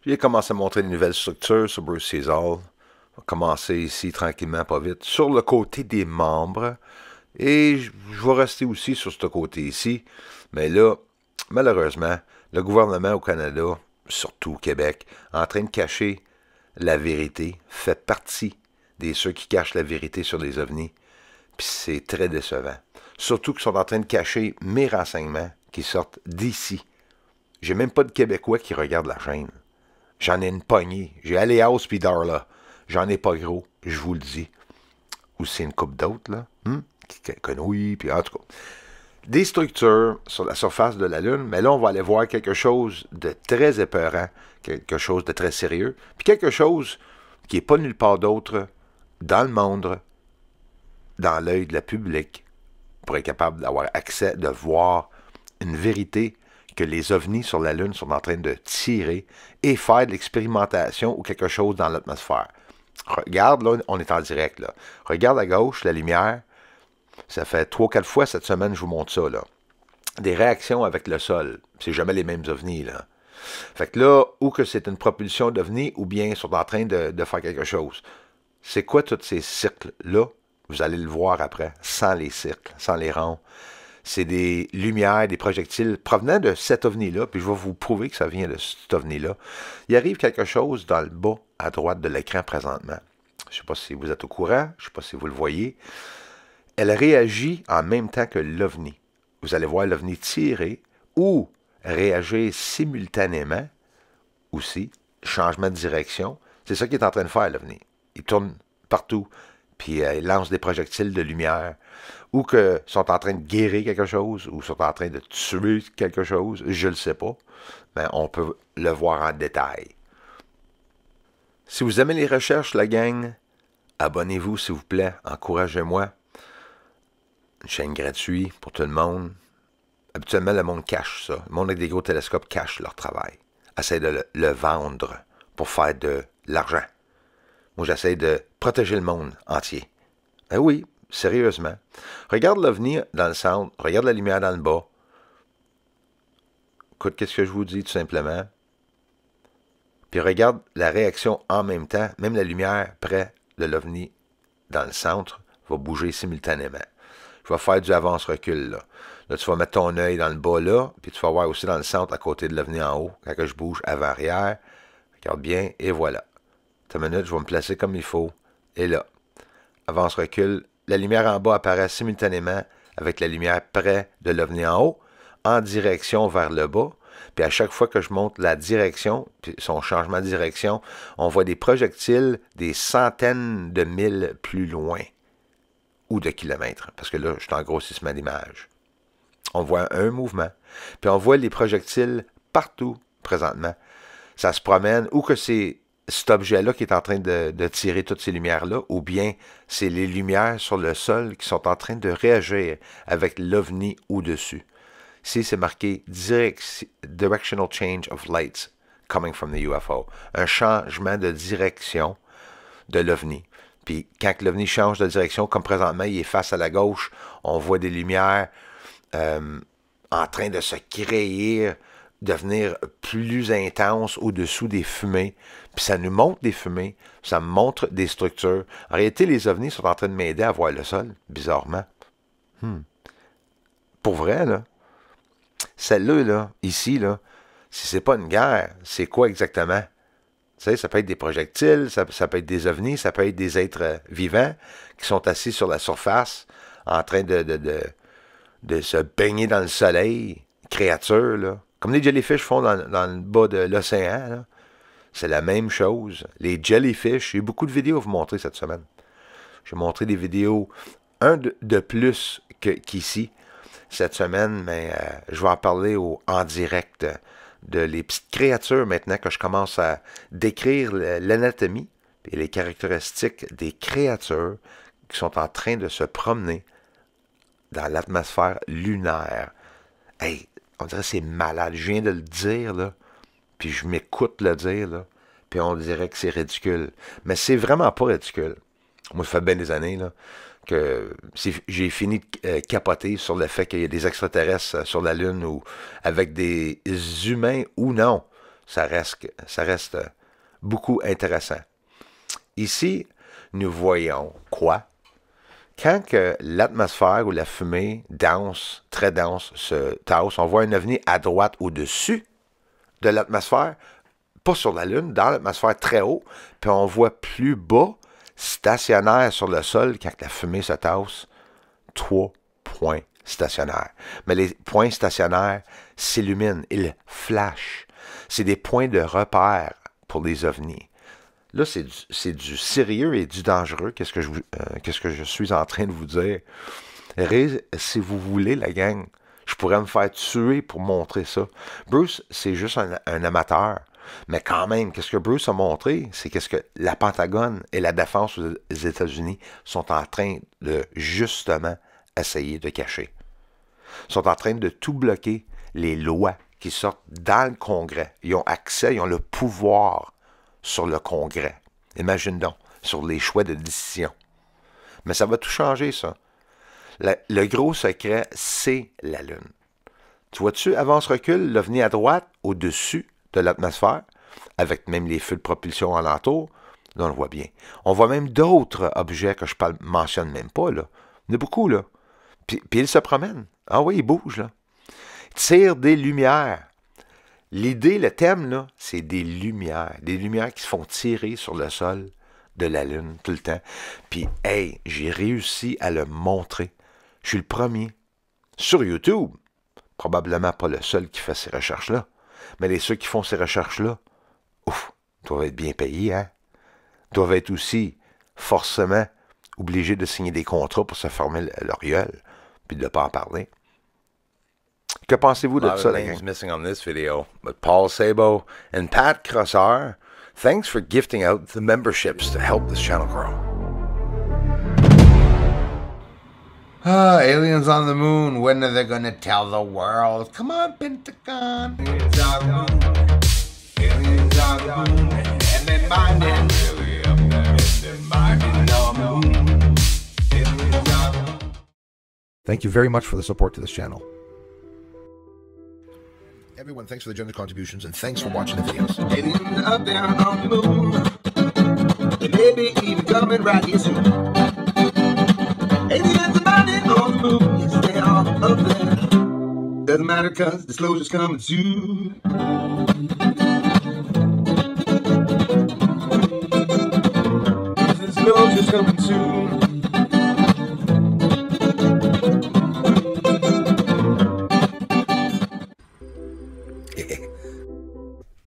J'ai commencé à montrer des nouvelles structures sur Bruce Caesar. On va commencer ici tranquillement, pas vite, sur le côté des membres. Et je vais rester aussi sur ce côté ici. Mais là, malheureusement, le gouvernement au Canada, surtout au Québec, est en train de cacher la vérité, fait partie des ceux qui cachent la vérité sur les ovnis. Puis c'est très décevant. Surtout qu'ils sont en train de cacher mes renseignements qui sortent d'ici. J'ai même pas de Québécois qui regardent la chaîne. J'en ai une poignée. J'ai Aléas puis Darla. J'en ai pas gros, je vous le dis. Ou c'est une coupe d'autres, là. Oui, puis en tout cas. Des structures sur la surface de la Lune, mais là, on va aller voir quelque chose de très épeurant, quelque chose de très sérieux, puis quelque chose qui n'est pas nulle part d'autre dans le monde, dans l'œil de la public, pour être capable d'avoir accès, de voir une vérité que les ovnis sur la Lune sont en train de tirer et faire de l'expérimentation ou quelque chose dans l'atmosphère. Regarde, là, on est en direct, là. Regarde à gauche, la lumière. Ça fait 3-4 fois cette semaine, je vous montre ça, là. Des réactions avec le sol. C'est jamais les mêmes ovnis, là. Fait que là, ou que c'est une propulsion d'ovnis, ou bien ils sont en train de faire quelque chose. C'est quoi tous ces cercles-là? Vous allez le voir après, sans les cercles, sans les ronds. C'est des lumières, des projectiles provenant de cet ovni-là, puis je vais vous prouver que ça vient de cet ovni-là. Il arrive quelque chose dans le bas, à droite de l'écran présentement. Je ne sais pas si vous êtes au courant, je ne sais pas si vous le voyez. Elle réagit en même temps que l'ovni. Vous allez voir l'ovni tirer ou réagir simultanément aussi. Changement de direction. C'est ça qu'il est en train de faire, l'ovni. Il tourne partout, puis il lance des projectiles de lumière, ou que sont en train de guérir quelque chose, ou sont en train de tuer quelque chose, je ne le sais pas, mais on peut le voir en détail. Si vous aimez les recherches, la gang, abonnez-vous s'il vous plaît, encouragez-moi. Une chaîne gratuite pour tout le monde. Habituellement, le monde cache ça. Le monde avec des gros télescopes cache leur travail. Essaie de le vendre pour faire de l'argent. Moi, j'essaie de protéger le monde entier. Ben oui, sérieusement. Regarde l'ovni dans le centre, regarde la lumière dans le bas. Écoute, qu'est-ce que je vous dis, tout simplement. Puis regarde la réaction en même temps. Même la lumière près de l'ovni dans le centre va bouger simultanément. Je vais faire du avance-recul, là. Là, tu vas mettre ton œil dans le bas, là, puis tu vas voir aussi dans le centre, à côté de l'ovni en haut, quand je bouge avant-arrière. Regarde bien, et voilà. Une minute, je vais me placer comme il faut. Et là, avance-recul. La lumière en bas apparaît simultanément avec la lumière près de l'ovni en haut, en direction vers le bas. Puis à chaque fois que je monte la direction, puis son changement de direction, on voit des projectiles des centaines de milles plus loin. Ou de kilomètres, parce que là, je suis en grossissement d'image. On voit un mouvement, puis on voit les projectiles partout, présentement. Ça se promène, ou que c'est cet objet-là qui est en train de tirer toutes ces lumières-là, ou bien c'est les lumières sur le sol qui sont en train de réagir avec l'ovni au-dessus. Ici, c'est marqué Directional Change of Lights coming from the UFO. Un changement de direction de l'ovni. Puis quand l'ovni change de direction, comme présentement, il est face à la gauche, on voit des lumières en train de se créer, devenir plus intenses au-dessous des fumées. Puis ça nous montre des fumées, ça me montre des structures. En réalité, les ovnis sont en train de m'aider à voir le sol, bizarrement. Pour vrai, là. Celle-là, là, ici, là, si c'est pas une guerre, c'est quoi exactement? Tu sais, ça peut être des projectiles, ça peut être des ovnis, ça peut être des êtres vivants qui sont assis sur la surface en train de se baigner dans le soleil, créatures, là. Comme les jellyfish font dans le bas de l'océan, là. C'est la même chose. Les jellyfish, j'ai eu beaucoup de vidéos à vous montrer cette semaine. J'ai montré des vidéos, un de plus qu'ici, cette semaine, mais je vais en parler en direct de les petites créatures maintenant que je commence à décrire l'anatomie et les caractéristiques des créatures qui sont en train de se promener dans l'atmosphère lunaire. Hey, on dirait que c'est malade. Je viens de le dire, là, puis je m'écoute le dire, là, puis on dirait que c'est ridicule. Mais c'est vraiment pas ridicule. Moi, ça fait bien des années, là, que j'ai fini de capoter sur le fait qu'il y a des extraterrestres sur la Lune ou avec des humains ou non. ça reste beaucoup intéressant. Ici, nous voyons quoi? Quand l'atmosphère ou la fumée dense, très dense, se tasse, on voit un ovni à droite au-dessus de l'atmosphère, pas sur la Lune, dans l'atmosphère très haut, puis on voit plus bas, stationnaire sur le sol, quand la fumée se tasse, 3 points stationnaires. Mais les points stationnaires s'illuminent, ils flashent. C'est des points de repère pour les ovnis. Là, c'est du sérieux et du dangereux. Qu'est-ce que je suis en train de vous dire? Si vous voulez, la gang, je pourrais me faire tuer pour montrer ça. Bruce, c'est juste un amateur. Mais quand même, qu'est-ce que Bruce a montré? C'est qu'est-ce que la Pentagone et la défense aux États-Unis sont en train de, justement, essayer de cacher. Ils sont en train de tout bloquer les lois qui sortent dans le Congrès. Ils ont accès, ils ont le pouvoir sur le Congrès. Imagine donc, sur les choix de décision. Mais ça va tout changer, ça. Le gros secret, c'est la Lune. Tu vois-tu, avance-recul, l'OVNI à droite, au-dessus de l'atmosphère, avec même les feux de propulsion alentour, là, on le voit bien. On voit même d'autres objets que je ne mentionne même pas, là. Il y en a beaucoup, là. Puis ils se promènent. Ah oui, ils bougent, là. Ils tirent des lumières. L'idée, le thème, là, c'est des lumières qui se font tirer sur le sol de la Lune tout le temps. Puis, hey, j'ai réussi à le montrer. Je suis le premier. Sur YouTube, probablement pas le seul qui fait ces recherches-là, mais ceux qui font ces recherches-là, ouf, doivent être bien payés, hein? Doivent être aussi forcément obligés de signer des contrats pour se former leur gueule, puis de ne pas en parler. Que pensez-vous de ça, names missing on this video, but Paul Sabo and Pat Crossar, thanks for gifting out the memberships to help this channel grow. Aliens on the moon, when are they gonna tell the world? Come on, Pentagon. Aliens on the moon. Aliens on the moon. And they're mining. Really up there. And they're mining on the moon. Aliens on the moon. Thank you very much for the support to this channel. Everyone, thanks for the generous contributions, and thanks for watching the videos. Aliens up there on the moon. They may be even coming right here soon. Aliens are mining on the moon. Yes, they are up there. Doesn't matter, cause disclosure's coming soon. Disclosure's coming soon.